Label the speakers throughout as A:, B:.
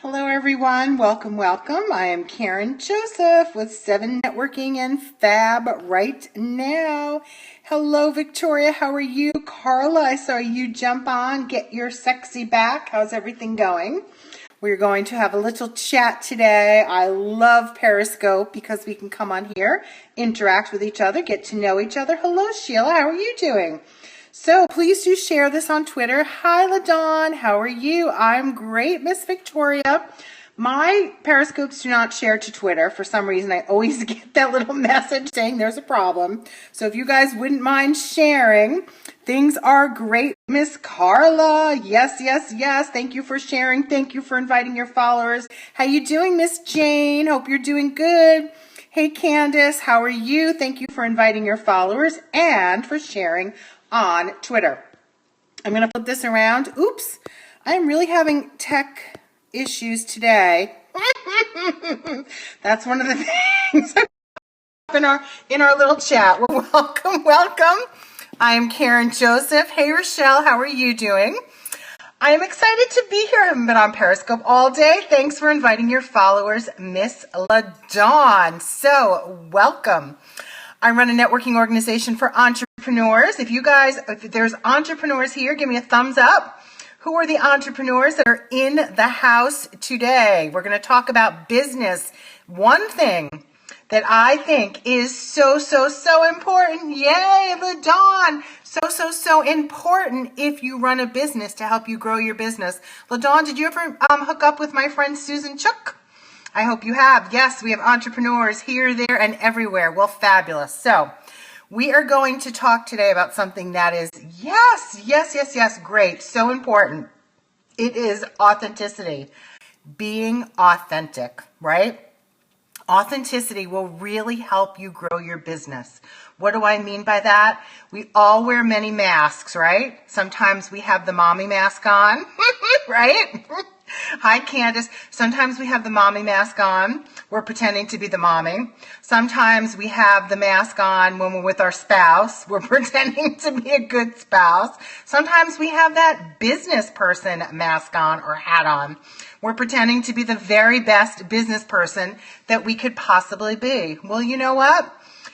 A: Hello everyone, welcome. I am Karen Joseph with SEVENnetworking and Fab right now. Hello Victoria, how are you? Carla, I saw you jump on, get your sexy back. How's everything going? We're going to have a little chat today. I love Periscope because we can come on here, interact with each other, get to know each other. Hello Sheila, how are you doing? So please do share this on Twitter. Hi, LaDawn. How are you? I'm great, Miss Victoria. My Periscopes do not share to Twitter. For some reason, I always get that little message saying there's a problem. So if you guys wouldn't mind sharing, things are great. Miss Carla, yes. Thank you for sharing. Thank you for inviting your followers. How you doing, Miss Jane? Hope you're doing good. Hey, Candace, how are you? Thank you for inviting your followers and for sharing on Twitter. I'm going to flip this around. Oops, I'm really having tech issues today. That's one of the things in our little chat. Well, welcome. I am Karen Joseph. Hey, Rochelle, how are you doing? I am excited to be here. I haven't been on Periscope all day. Thanks for inviting your followers, Miss LaDawn. So, welcome. I run a networking organization for entrepreneurs. If there's entrepreneurs here, give me a thumbs up. Who are the entrepreneurs that are in the house today? We're going to talk about business. One thing that I think is so important. Yay, LaDawn. So important if you run a business to help you grow your business. LaDawn, did you ever hook up with my friend Susan Chook? I hope you have. Yes, we have entrepreneurs here, there, and everywhere. Well, fabulous. So we are going to talk today about something that is, yes, great. So important. It is authenticity. Being authentic, right? Authenticity will really help you grow your business. What do I mean by that? We all wear many masks, right? Sometimes we have the mommy mask on, right? Hi, Candace. Sometimes we have the mommy mask on. We're pretending to be the mommy. Sometimes we have the mask on when we're with our spouse. We're pretending to be a good spouse. Sometimes we have that business person mask on or hat on. We're pretending to be the very best business person that we could possibly be. Well, you know what?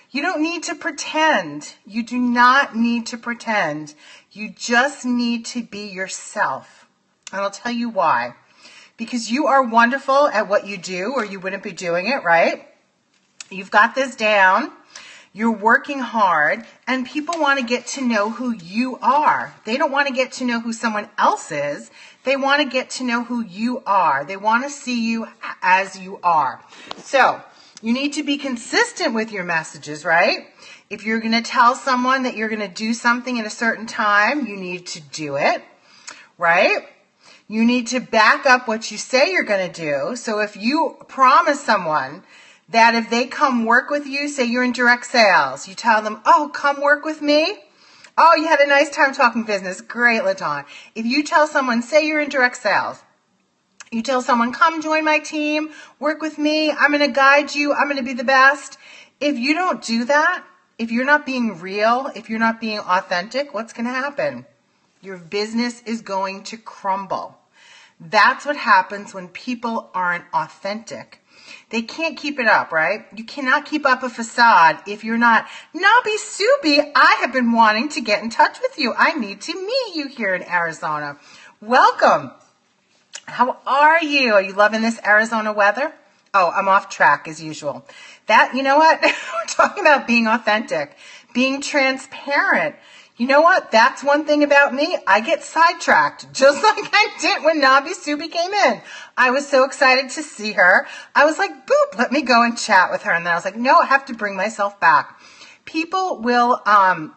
A: You don't need to pretend. You do not need to pretend. You just need to be yourself. And I'll tell you why. Because you are wonderful at what you do, or you wouldn't be doing it, right? You've got this down. You're working hard, and people want to get to know who you are. They don't want to get to know who someone else is. They want to get to know who you are. They want to see you as you are. So you need to be consistent with your messages, right? If you're going to tell someone that you're going to do something at a certain time, you need to do it, right? You need to back up what you say you're going to do. So if you promise someone that if they come work with you, say you're in direct sales, you tell them, oh, come work with me. Oh, you had a nice time talking business. Great, LaDawn. If you tell someone, say you're in direct sales, you tell someone, come join my team, work with me. I'm going to guide you. I'm going to be the best. If you don't do that, if you're not being real, if you're not being authentic, what's going to happen? Your business is going to crumble. That's what happens when people aren't authentic. They can't keep it up, right? You cannot keep up a facade if you're not. Nabi Subi, I have been wanting to get in touch with you. I need to meet you here in Arizona. Welcome. How are you? Are you loving this Arizona weather? Oh, I'm off track as usual. You know what? We're talking about being authentic, being transparent. You know what? That's one thing about me. I get sidetracked, just like I did when Nabi Subi came in. I was so excited to see her. I was like, boop, let me go and chat with her. And then I was like, no, I have to bring myself back. People will, I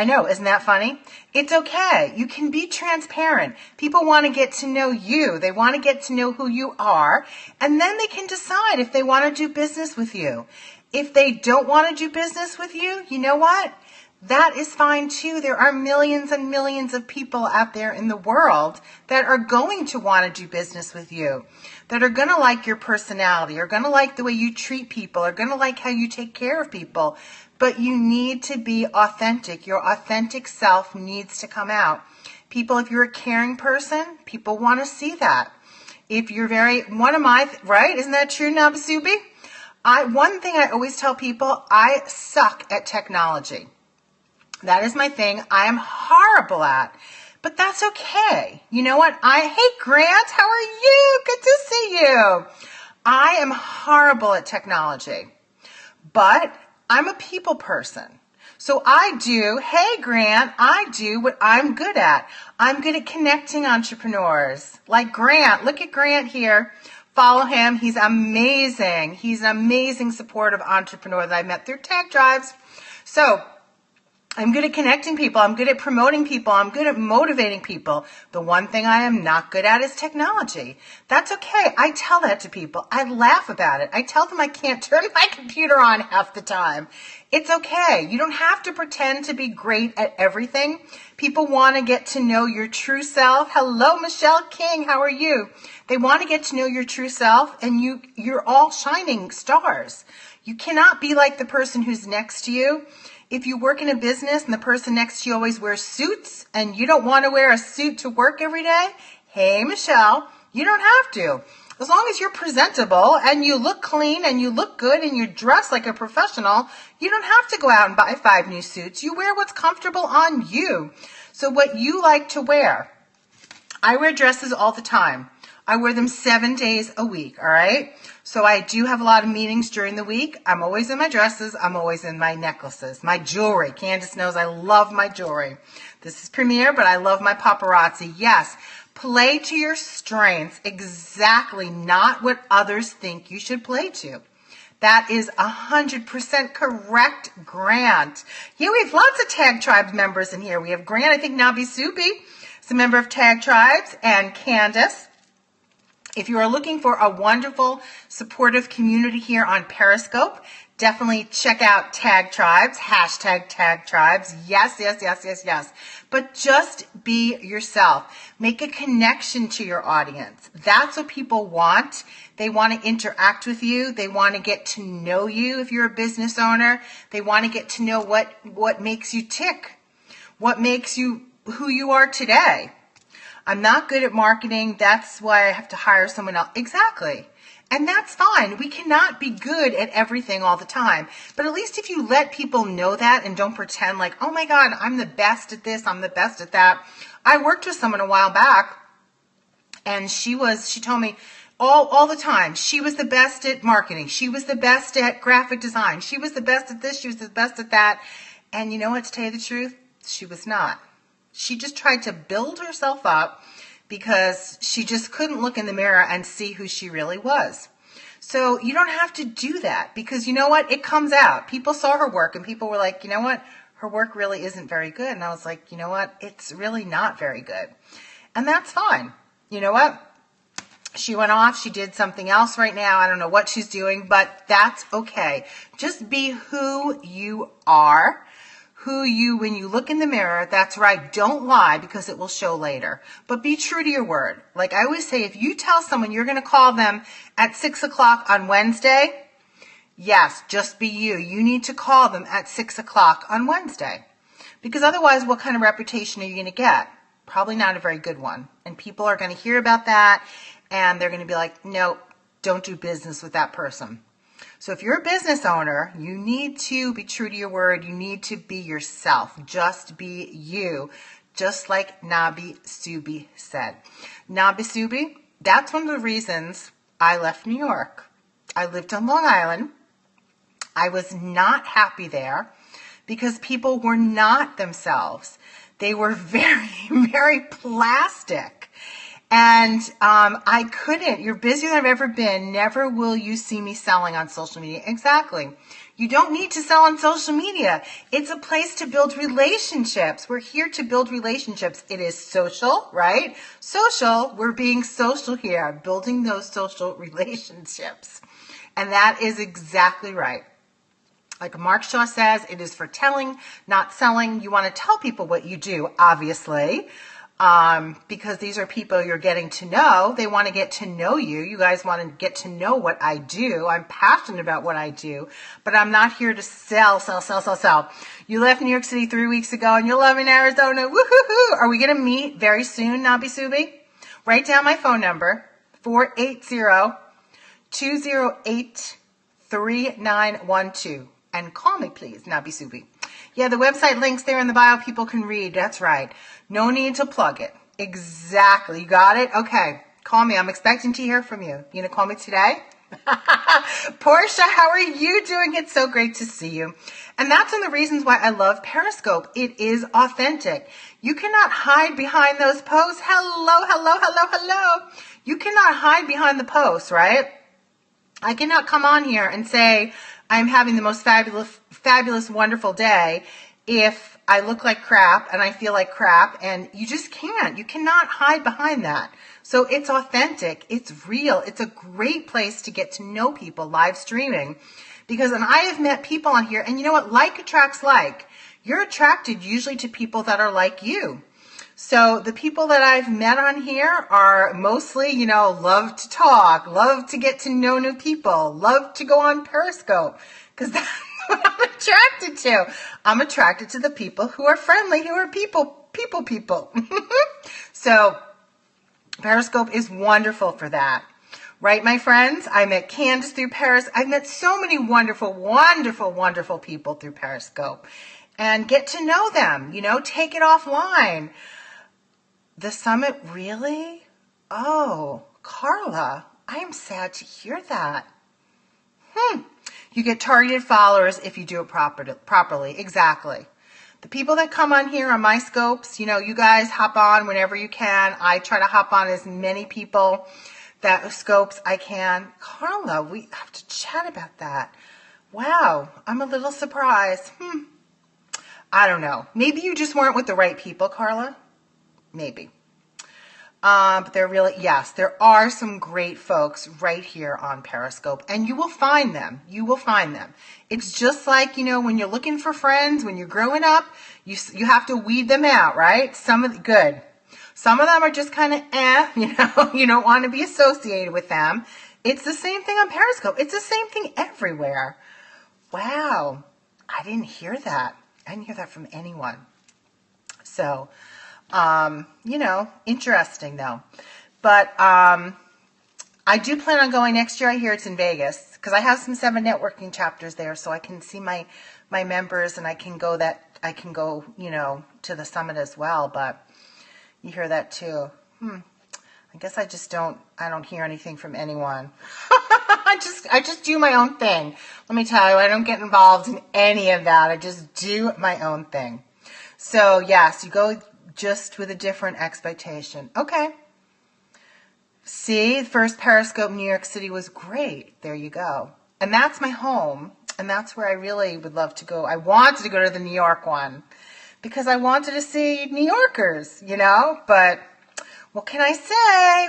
A: know, isn't that funny? It's okay. You can be transparent. People want to get to know you. They want to get to know who you are. And then they can decide if they want to do business with you. If they don't want to do business with you, you know what? That is fine too. There are millions and millions of people out there in the world that are going to want to do business with you, that are going to like your personality, are going to like the way you treat people, are going to like how you take care of people. But you need to be authentic. Your authentic self needs to come out. People, if you're a caring person, people want to see that. If you're right? Isn't that true, Nabasubi? One thing I always tell people, I suck at technology. That is my thing. I am horrible at, but that's okay. You know what? Hey Grant, how are you? Good to see you. I am horrible at technology, but I'm a people person. So hey Grant, I do what I'm good at. I'm good at connecting entrepreneurs. Like Grant, look at Grant here. Follow him. He's amazing. He's an amazing supportive entrepreneur that I met through Tag Drives. So I'm good at connecting people. I'm good at promoting people. I'm good at motivating people. The one thing I am not good at is technology. That's okay. I tell that to people. I laugh about it. I tell them I can't turn my computer on half the time. It's okay. You don't have to pretend to be great at everything. People want to get to know your true self. Hello, Michelle King. How are you? They want to get to know your true self, and you're all shining stars. You cannot be like the person who's next to you. If you work in a business and the person next to you always wears suits and you don't want to wear a suit to work every day, hey, Michelle, you don't have to. As long as you're presentable and you look clean and you look good and you dress like a professional, you don't have to go out and buy 5 new suits. You wear what's comfortable on you. So what you like to wear. I wear dresses all the time. I wear them 7 days a week, all right? So I do have a lot of meetings during the week. I'm always in my dresses. I'm always in my necklaces, my jewelry. Candace knows I love my jewelry. This is Premier, but I love my paparazzi. Yes, play to your strengths, exactly not what others think you should play to. That is 100% correct, Grant. Yeah, we have lots of Tag Tribes members in here. We have Grant, I think Nabi Subi is a member of Tag Tribes, and Candace. If you are looking for a wonderful, supportive community here on Periscope, definitely check out Tag Tribes, hashtag Tag Tribes. Yes, yes, yes, yes, yes. But just be yourself. Make a connection to your audience. That's what people want. They want to interact with you. They want to get to know you if you're a business owner. They want to get to know what makes you tick, what makes you who you are today. I'm not good at marketing. That's why I have to hire someone else. Exactly. And that's fine. We cannot be good at everything all the time. But at least if you let people know that and don't pretend like, oh my God, I'm the best at this, I'm the best at that. I worked with someone a while back and she told me all the time, she was the best at marketing. She was the best at graphic design. She was the best at this. She was the best at that. And you know what, to tell you the truth? She was not. She just tried to build herself up because she just couldn't look in the mirror and see who she really was. So you don't have to do that because you know what? It comes out. People saw her work and people were like, you know what? Her work really isn't very good. And I was like, you know what? It's really not very good. And that's fine. You know what? She went off. She did something else right now. I don't know what she's doing, but that's okay. Just be who you are. When you look in the mirror, that's right, don't lie because it will show later. But be true to your word. Like I always say, if you tell someone you're going to call them at 6 o'clock on Wednesday, yes, just be you. You need to call them at 6 o'clock on Wednesday. Because otherwise, what kind of reputation are you going to get? Probably not a very good one. And people are going to hear about that and they're going to be like, no, don't do business with that person. So if you're a business owner, you need to be true to your word. You need to be yourself. Just be you. Just like Nabi Subi said. Nabi Subi, that's one of the reasons I left New York. I lived on Long Island. I was not happy there because people were not themselves. They were very, very plastic. And I couldn't. You're busier than I've ever been. Never will you see me selling on social media. Exactly. You don't need to sell on social media. It's a place to build relationships. We're here to build relationships. It is social, right? Social. We're being social here, building those social relationships. And that is exactly right. Like Mark Shaw says, it is for telling, not selling. You want to tell people what you do, obviously. Because these are people you're getting to know. They want to get to know you. You guys want to get to know what I do. I'm passionate about what I do, but I'm not here to sell. You left New York City 3 weeks ago and you're loving Arizona. Woohoo! Are we going to meet very soon, Nabi Subi? Write down my phone number, 480-208-3912. And call me, please, Nabi Subi. Yeah, the website link's there in the bio. People can read. That's right. No need to plug it. Exactly. You got it? Okay. Call me. I'm expecting to hear from you. You gonna call me today? Portia, how are you doing? It's so great to see you. And that's one of the reasons why I love Periscope. It is authentic. You cannot hide behind those posts. Hello, hello, hello, hello. You cannot hide behind the posts, right? I cannot come on here and say I'm having the most fabulous, wonderful day if I look like crap and I feel like crap, and you just can't. You cannot hide behind that. So it's authentic. It's real. It's a great place to get to know people live streaming, because I have met people on here, and you know what? Like attracts like. You're attracted usually to people that are like you. So the people that I've met on here are mostly, love to talk, love to get to know new people, love to go on Periscope, because that's what I'm attracted to. I'm attracted to the people who are friendly, who are people. So Periscope is wonderful for that. Right, my friends? I met Candace through Periscope. I've met so many wonderful, wonderful, wonderful people through Periscope. And get to know them, take it offline. The summit, really? Oh, Carla, I am sad to hear that. You get targeted followers if you do it properly. Exactly. The people that come on here on my scopes, you guys hop on whenever you can. I try to hop on as many people that scopes I can. Carla, we have to chat about that. Wow, I'm a little surprised. I don't know. Maybe you just weren't with the right people, Carla. Maybe. But there are some great folks right here on Periscope, and you will find them. It's just like, when you're looking for friends, when you're growing up, you have to weed them out, right? Some of them are just kind of, you don't want to be associated with them. It's the same thing on Periscope. It's the same thing everywhere. Wow. I didn't hear that. I didn't hear that from anyone. So, interesting though. But I do plan on going next year. I hear it's in Vegas, because I have some 7 networking chapters there, so I can see my members, and I can go to the summit as well. But you hear that too. I guess I don't hear anything from anyone. I just do my own thing. Let me tell you, I don't get involved in any of that. I just do my own thing. So yes, you go just with a different expectation. Okay. See, the first Periscope New York City was great. There you go. And that's my home. And that's where I really would love to go. I wanted to go to the New York one because I wanted to see New Yorkers, but what can I say?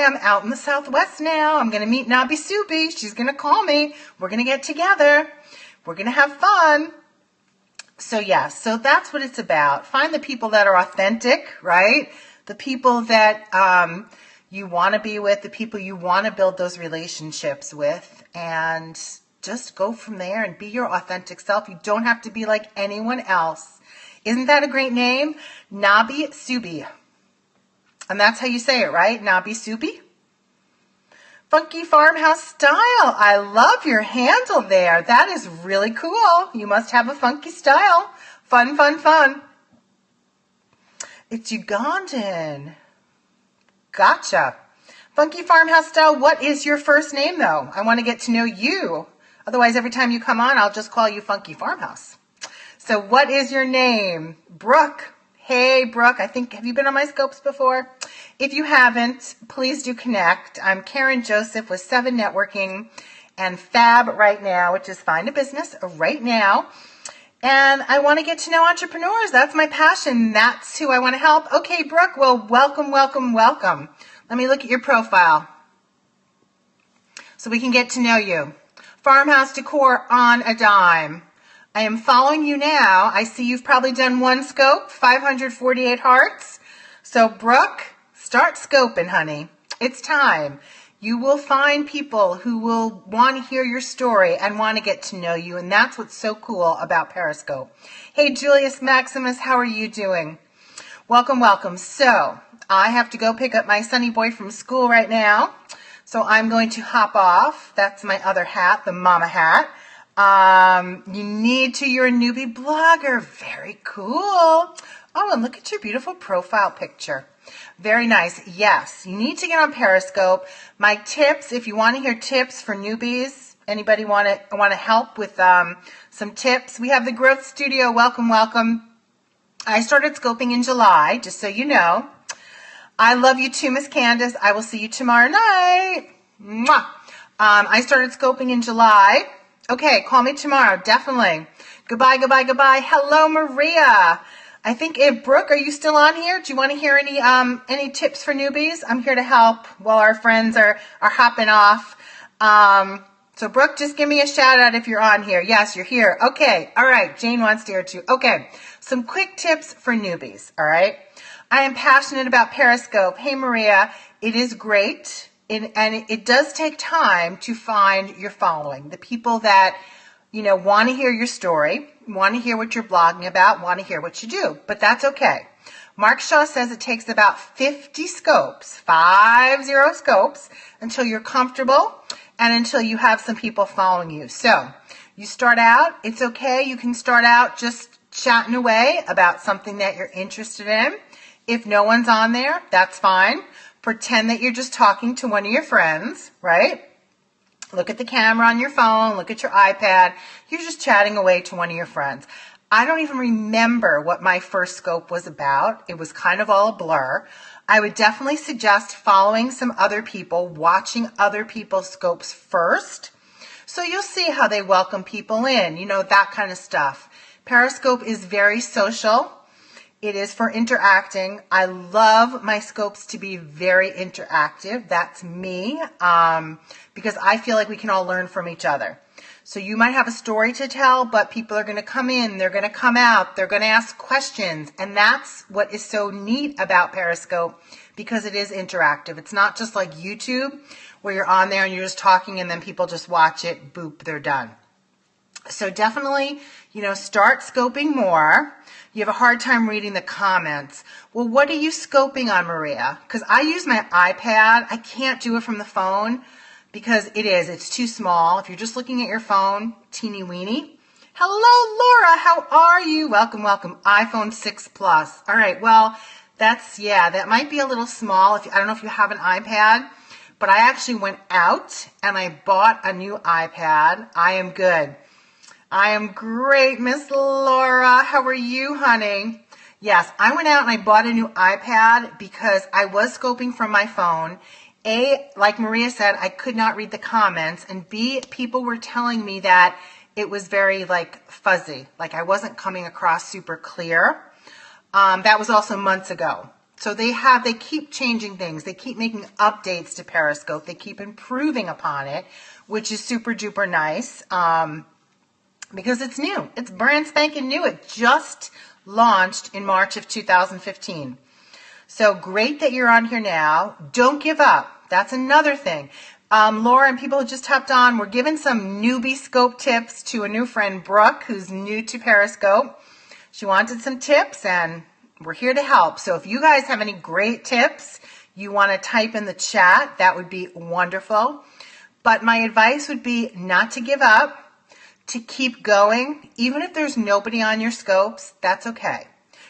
A: I'm out in the Southwest now. I'm going to meet Nabi Subi. She's going to call me. We're going to get together. We're going to have fun. So yes, so that's what it's about. Find the people that are authentic, right? The people that you want to be with, the people you want to build those relationships with, and just go from there and be your authentic self. You don't have to be like anyone else. Isn't that a great name? Nabi Subi. And that's how you say it, right? Nabi Subi? Funky farmhouse style. I love your handle there. That is really cool. You must have a funky style. Fun, fun, fun. It's Ugandan. Gotcha. Funky farmhouse style. What is your first name, though? I want to get to know you. Otherwise, every time you come on, I'll just call you Funky Farmhouse. So what is your name? Brooke. Hey, Brooke. Have you been on my scopes before? If you haven't, please do connect. I'm Karen Joseph with 7Networking and Fab Right Now, which is Find a Business Right Now. And I want to get to know entrepreneurs. That's my passion. That's who I want to help. Okay, Brooke. Well, welcome, welcome, welcome. Let me look at your profile so we can get to know you. Farmhouse decor on a dime. I am following you now. I see you've probably done one scope, 548 hearts. So, Brooke, start scoping, honey. It's time. You will find people who will want to hear your story and want to get to know you, and that's what's so cool about Periscope. Hey, Julius Maximus, how are you doing? Welcome, welcome. So, I have to go pick up my sunny boy from school right now. So I'm going to hop off. That's my other hat, the mama hat. You need to, you're a newbie blogger. Very cool. Oh, and look at your beautiful profile picture. Very nice. Yes, you need to get on Periscope. My tips, if you want to hear tips for newbies, anybody want to help with some tips? We have the Growth Studio. Welcome, welcome. I started scoping in July, just so you know. I love you too, Miss Candace. I will see you tomorrow night. Mwah. I started scoping in July. Okay, call me tomorrow, definitely. Goodbye, goodbye, goodbye. Hello, Maria. I think, Brooke, are you still on here? Do you want to hear any tips for newbies? I'm here to help while our friends are hopping off. So, Brooke, just give me a shout out if you're on here. Yes, you're here. Okay, all right. Jane wants to hear too. Okay, some quick tips for newbies, all right? I am passionate about Periscope. Hey, Maria, it is great. And it does take time to find your following, the people that, want to hear your story, want to hear what you're blogging about, want to hear what you do, but that's okay. Mark Shaw says it takes about 50 scopes, 50 scopes, until you're comfortable and until you have some people following you. So you start out, it's okay. You can start out just chatting away about something that you're interested in. If no one's on there, that's fine. Pretend that you're just talking to one of your friends, right? Look at the camera on your phone, look at your iPad. You're just chatting away to one of your friends. I don't even remember what my first scope was about. It was kind of all a blur. I would definitely suggest following some other people, watching other people's scopes first. So you'll see how they welcome people in, that kind of stuff. Periscope is very social. It is for interacting. I love my scopes to be very interactive. That's me, because I feel like we can all learn from each other. So you might have a story to tell, but people are going to come in, they're going to come out, they're going to ask questions. And that's what is so neat about Periscope, because it is interactive. It's not just like YouTube where you're on there and you're just talking and then people just watch it, boop, they're done. So definitely, start scoping more. You have a hard time reading the comments. Well, what are you scoping on, Maria? Because I use my iPad. I can't do it from the phone because it's too small. If you're just looking at your phone, teeny weeny. Hello, Laura. How are you? Welcome, welcome. iPhone 6 Plus. All right. Well, that might be a little small. I don't know if you have an iPad, but I actually went out and I bought a new iPad. I am good. I am great, Miss Laura. How are you, honey? Yes, I went out and I bought a new iPad because I was scoping from my phone. A, like Maria said, I could not read the comments. And B, people were telling me that it was very fuzzy. I wasn't coming across super clear. That was also months ago. So they keep changing things. They keep making updates to Periscope. They keep improving upon it, which is super duper nice. Because it's new. It's brand spanking new. It just launched in March of 2015. So great that you're on here now. Don't give up. That's another thing. Laura and people who just hopped on, we're giving some newbie scope tips to a new friend, Brooke, who's new to Periscope. She wanted some tips and we're here to help. So if you guys have any great tips you want to type in the chat, that would be wonderful. But my advice would be not to give up. To keep going, even if there's nobody on your scopes, that's okay.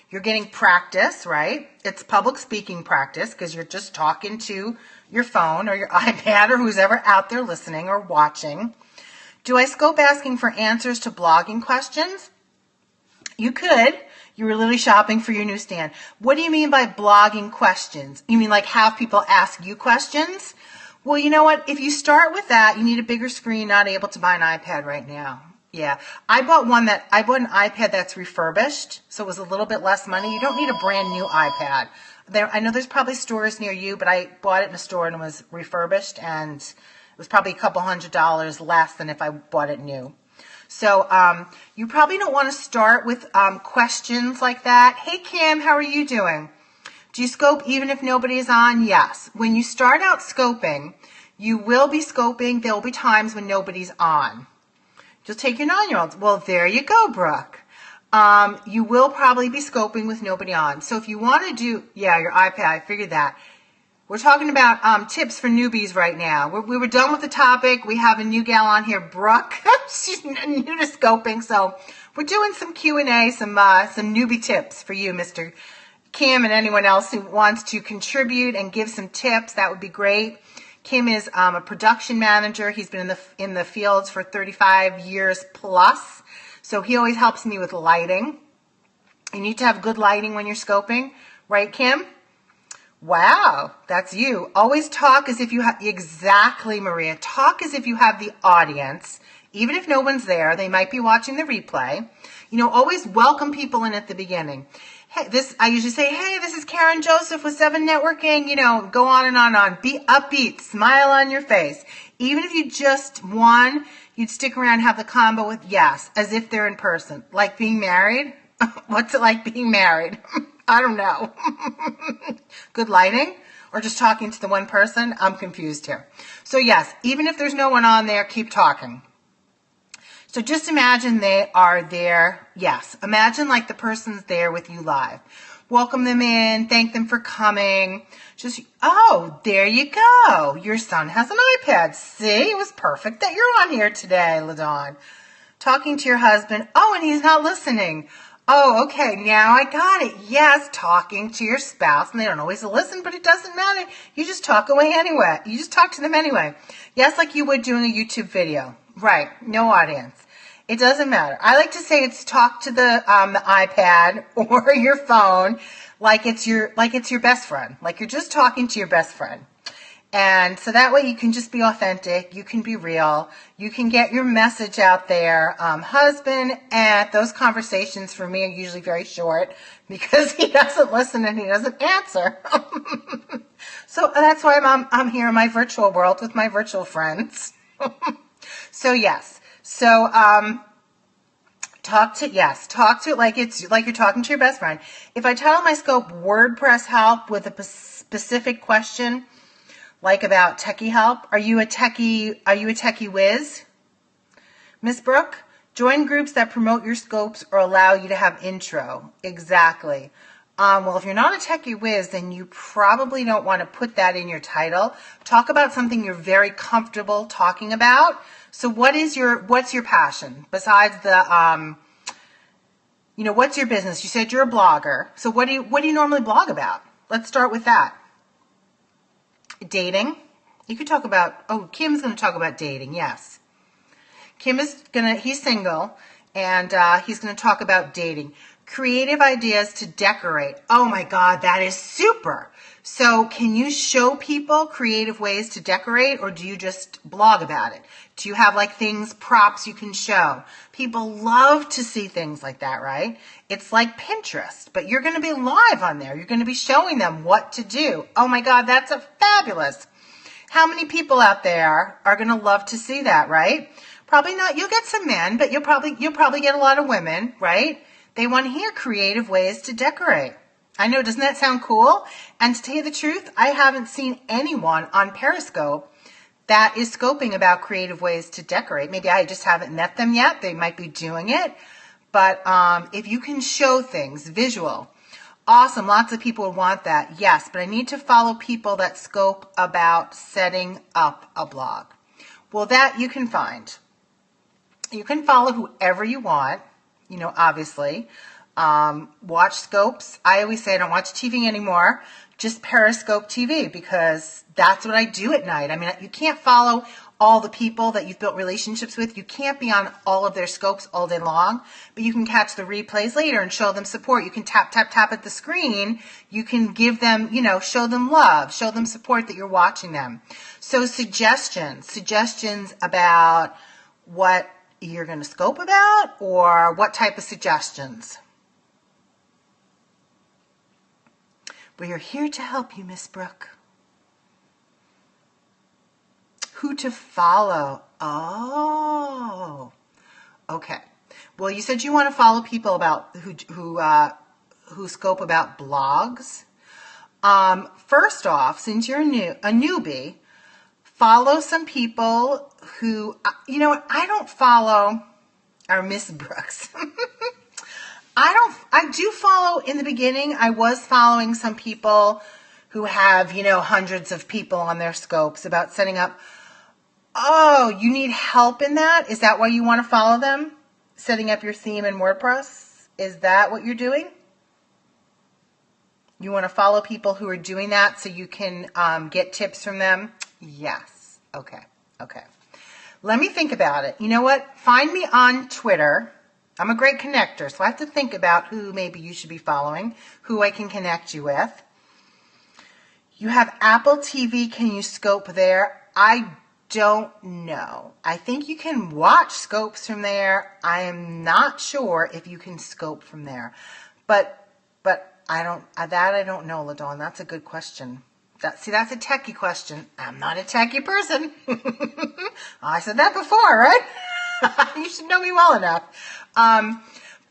A: You're getting practice, right? It's public speaking practice because you're just talking to your phone or your iPad or who's ever out there listening or watching. Do I scope asking for answers to blogging questions? You could. You were literally shopping for your newsstand. What do you mean by blogging questions? You mean have people ask you questions? Well, you know what? If you start with that, you need a bigger screen, not able to buy an iPad right now. Yeah, I bought an iPad that's refurbished, so it was a little bit less money. You don't need a brand new iPad. I know there's probably stores near you, but I bought it in a store and it was refurbished, and it was probably a couple $100 less than if I bought it new. So you probably don't want to start with questions like that. Hey, Kim, how are you doing? Do you scope even if nobody's on? Yes. When you start out scoping, you will be scoping. There will be times when nobody's on. Just take your 9-year-olds. Well, there you go, Brooke. You will probably be scoping with nobody on. So if you want to do, yeah, your iPad, I figured that. We're talking about tips for newbies right now. We were done with the topic. We have a new gal on here, Brooke. She's new to scoping, so we're doing some Q&A, some newbie tips for you, Mr. Kim, and anyone else who wants to contribute and give some tips. That would be great. Kim is a production manager. He's been in the fields for 35 years plus, so he always helps me with lighting. You need to have good lighting when you're scoping, right, Kim? Wow, that's you. Always talk as if you have, exactly, Maria. Talk as if you have the audience. Even if no one's there, they might be watching the replay. Always welcome people in at the beginning. Hey, I usually say, hey, this is Karen Joseph with SEVENnetworking. Go on and on and on. Be upbeat, smile on your face. Even if you just won, you'd stick around and have the combo with yes, as if they're in person. Like being married? What's it like being married? I don't know. Good lighting or just talking to the one person? I'm confused here. So yes, even if there's no one on there, keep talking. So just imagine they are there. Yes, imagine like the person's there with you live. Welcome them in. Thank them for coming. Oh, there you go. Your son has an iPad. See, it was perfect that you're on here today, LaDawn. Talking to your husband. Oh, and he's not listening. Oh, okay, now I got it. Yes, talking to your spouse, and they don't always listen, but it doesn't matter. You just talk away anyway. You just talk to them anyway. Yes, like you would doing a YouTube video. Right, no audience. It doesn't matter. I like to say it's talk to the iPad or your phone like it's your best friend. Like you're just talking to your best friend. And so that way you can just be authentic, you can be real, you can get your message out there. Husband, and those conversations for me are usually very short because he doesn't listen and he doesn't answer. So that's why I'm here in my virtual world with my virtual friends. So yes, talk to it like you're talking to your best friend. If I title my scope WordPress help with a specific question, like about techie help. Are you a techie whiz? Miss Brooke, join groups that promote your scopes or allow you to have intro. Exactly. Well, if you're not a techie whiz, then you probably don't want to put that in your title. Talk about something you're very comfortable talking about. So what's your passion besides the, what's your business? You said you're a blogger. So what do you normally blog about? Let's start with that. Dating. You could talk about, Kim's going to talk about dating. Yes. He's single and he's going to talk about dating. Creative ideas to decorate. Oh my God, that is super. So can you show people creative ways to decorate or do you just blog about it? Do you have like props you can show? People love to see things like that, right? It's like Pinterest, but you're going to be live on there. You're going to be showing them what to do. Oh my God, that's fabulous. How many people out there are going to love to see that, right? Probably not. You'll get some men, but you'll probably get a lot of women, right? They want to hear creative ways to decorate. I know, doesn't that sound cool? And to tell you the truth, I haven't seen anyone on Periscope that is scoping about creative ways to decorate. Maybe I just haven't met them yet. They might be doing it. But if you can show things, visual, awesome. Lots of people would want that. Yes, but I need to follow people that scope about setting up a blog. Well, that you can find. You can follow whoever you want, obviously. Watch scopes. I always say I don't watch TV anymore, just Periscope TV because that's what I do at night. I mean, you can't follow all the people that you've built relationships with. You can't be on all of their scopes all day long, but you can catch the replays later and show them support. You can tap, tap, tap at the screen. You can give them, show them love, show them support that you're watching them. So suggestions about what you're going to scope about or what type of suggestions? We are here to help you, Miss Brooke. Who to follow? Oh, okay. Well, you said you want to follow people about who scope about blogs. First off, since you're a newbie, follow some people who, I don't follow our Miss Brooks. I do follow in the beginning. I was following some people who have, hundreds of people on their scopes about setting up. Oh, you need help in that? Is that why you want to follow them? Setting up your theme in WordPress? Is that what you're doing? You want to follow people who are doing that so you can get tips from them? Yes. Okay. Let me think about it. You know what? Find me on Twitter. I'm a great connector, so I have to think about who maybe you should be following, who I can connect you with. You have Apple TV. Can you scope there? I don't know. I think you can watch scopes from there. I am not sure if you can scope from there. But I don't know, LaDawn. That's a good question. That's a techie question. I'm not a techie person. I said that before, right? You should know me well enough.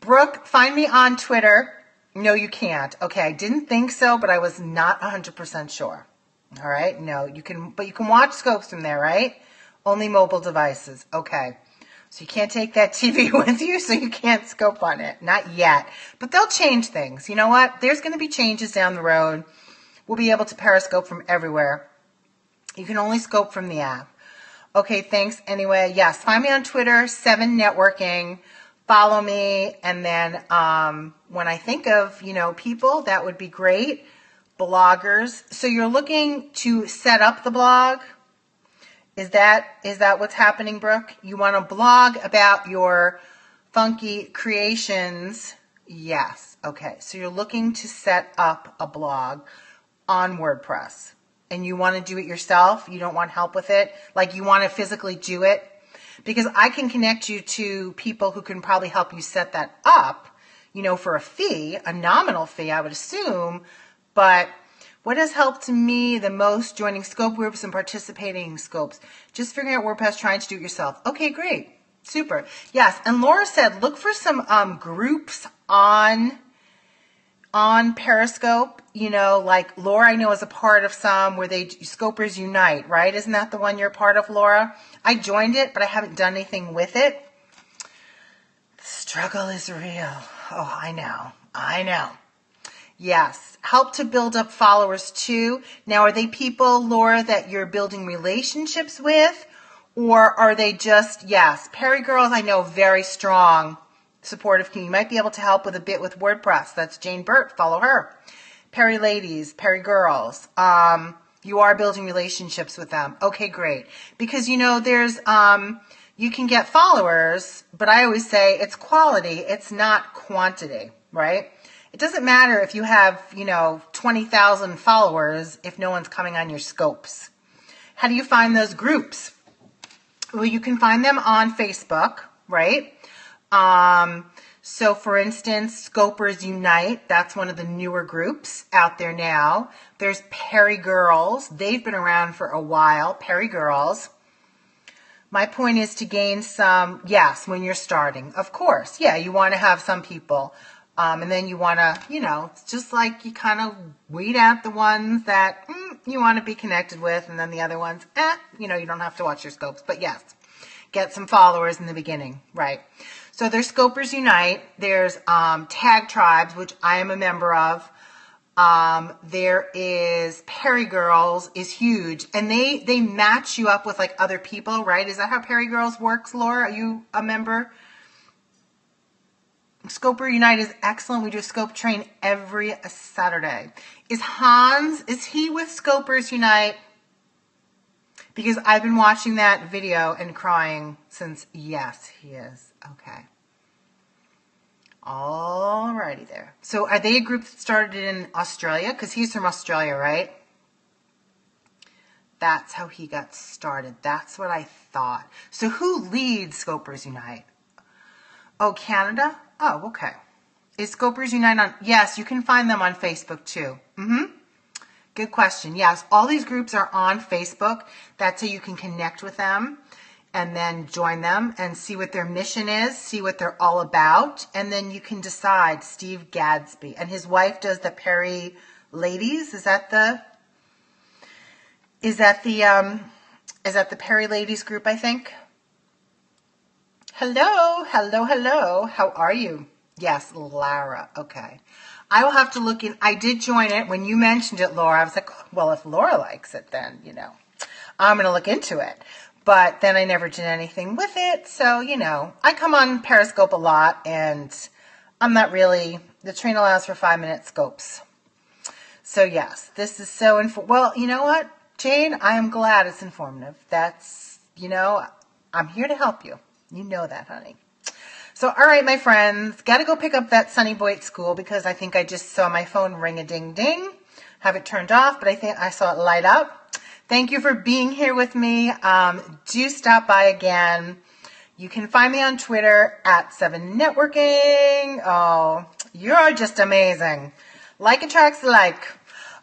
A: Brooke, find me on Twitter. No, you can't. Okay, I didn't think so, but I was not 100% sure. All right, no, you can watch scopes from there, right? Only mobile devices. Okay. So you can't take that TV with you, so you can't scope on it. Not yet. But they'll change things. You know what? There's going to be changes down the road. We'll be able to periscope from everywhere. You can only scope from the app. Okay, thanks. Anyway, yes, find me on Twitter, SEVENnetworking. Follow me. And then when I think of, people, that would be great. Bloggers. So you're looking to set up the blog? Is that what's happening, Brooke? You want to blog about your funky creations? Yes. Okay. So you're looking to set up a blog on WordPress and you want to do it yourself. You don't want help with it. Like you want to physically do it, because I can connect you to people who can probably help you set that up, for a fee, a nominal fee, I would assume. But what has helped me the most? Joining scope groups and participating in scopes. Just figuring out WordPress, trying to do it yourself. Okay, great. Super. Yes, and Laura said look for some groups on Periscope. Like Laura I know is a part of some where Scopers Unite, right? Isn't that the one you're a part of, Laura? I joined it, but I haven't done anything with it. The struggle is real. Oh, I know. Yes. Help to build up followers too. Now, are they people, Laura, that you're building relationships with? Or are they just, yes, Perry Girls, I know, very strong, supportive community. You might be able to help with a bit with WordPress. That's Jane Burt. Follow her. Perry Ladies, Perry Girls. You are building relationships with them. Okay, great. Because, there's, you can get followers, but I always say it's quality. It's not quantity, right? It doesn't matter if you have, 20,000 followers if no one's coming on your scopes. How do you find those groups? Well, you can find them on Facebook, right? So, for instance, Scopers Unite, that's one of the newer groups out there now. There's Perry Girls. They've been around for a while, Perry Girls. My point is to gain some, yes, when you're starting. Of course, yeah, you want to have some people. And then you want to, it's just like you kind of weed out the ones that you want to be connected with, and then the other ones, you don't have to watch your scopes. But yes, get some followers in the beginning, right? So there's Scopers Unite. There's Tag Tribes, which I am a member of. There is Perry Girls is huge, and they match you up with like other people, right? Is that how Perry Girls works, Laura? Are you a member? Scoper Unite is excellent. We do a scope train every Saturday. Is he with Scopers Unite? Because I've been watching that video and crying since, yes, he is. Okay. Alrighty there. So are they a group that started in Australia? Because he's from Australia, right? That's how he got started. That's what I thought. So who leads Scopers Unite? Oh, Canada? Oh, okay. Is Scopers Unite on? Yes, you can find them on Facebook too. Good question. Yes, all these groups are on Facebook. That's how you can connect with them and then join them and see what their mission is, see what they're all about, and then you can decide. Steve Gadsby and his wife does the Perry Ladies. Is that the Perry Ladies group, I think? Hello. How are you? Yes, Lara. Okay. I will have to look in. I did join it. When you mentioned it, Laura, I was like, well, if Laura likes it, then, I'm going to look into it. But then I never did anything with it. So, I come on Periscope a lot, and I'm not really, the train allows for 5-minute scopes. So yes, this is so, well, you know what, Jane, I am glad it's informative. That's, I'm here to help you. You know that, honey. So, all right, my friends, got to go pick up that Sunny Boy at school because I think I just saw my phone ring a ding ding. Have it turned off, but I think I saw it light up. Thank you for being here with me. Do stop by again. You can find me on Twitter at SEVENnetworking. Oh, you're just amazing. Like attracts like.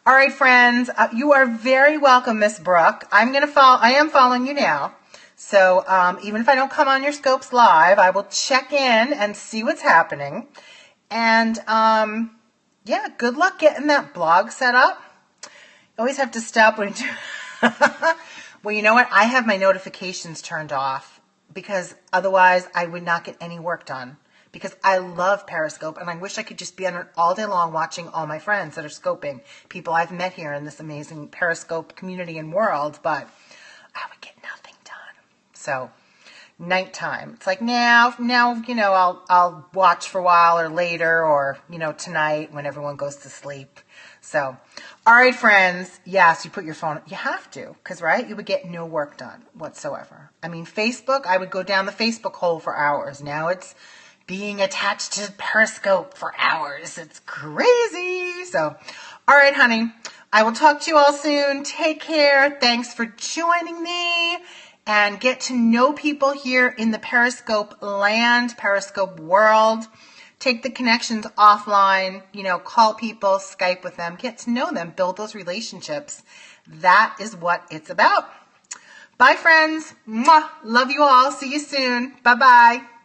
A: All right, friends, you are very welcome, Miss Brooke. I am following you now. So even if I don't come on your scopes live, I will check in and see what's happening. And yeah, good luck getting that blog set up. You always have to stop when you do. Well, you know what? I have my notifications turned off because otherwise I would not get any work done. Because I love Periscope and I wish I could just be on it all day long watching all my friends that are scoping, people I've met here in this amazing Periscope community and world, but I would get nothing done. So nighttime, it's like now, I'll watch for a while or later or, tonight when everyone goes to sleep. So, all right, friends, yes, you put your phone, you have to, because, right, you would get no work done whatsoever. I mean, Facebook, I would go down the Facebook hole for hours. Now it's being attached to Periscope for hours. It's crazy. So, all right, honey, I will talk to you all soon. Take care. Thanks for joining me. And get to know people here in the Periscope land, Periscope world. Take the connections offline, call people, Skype with them, get to know them, build those relationships. That is what it's about. Bye, friends. Mwah. Love you all. See you soon. Bye-bye.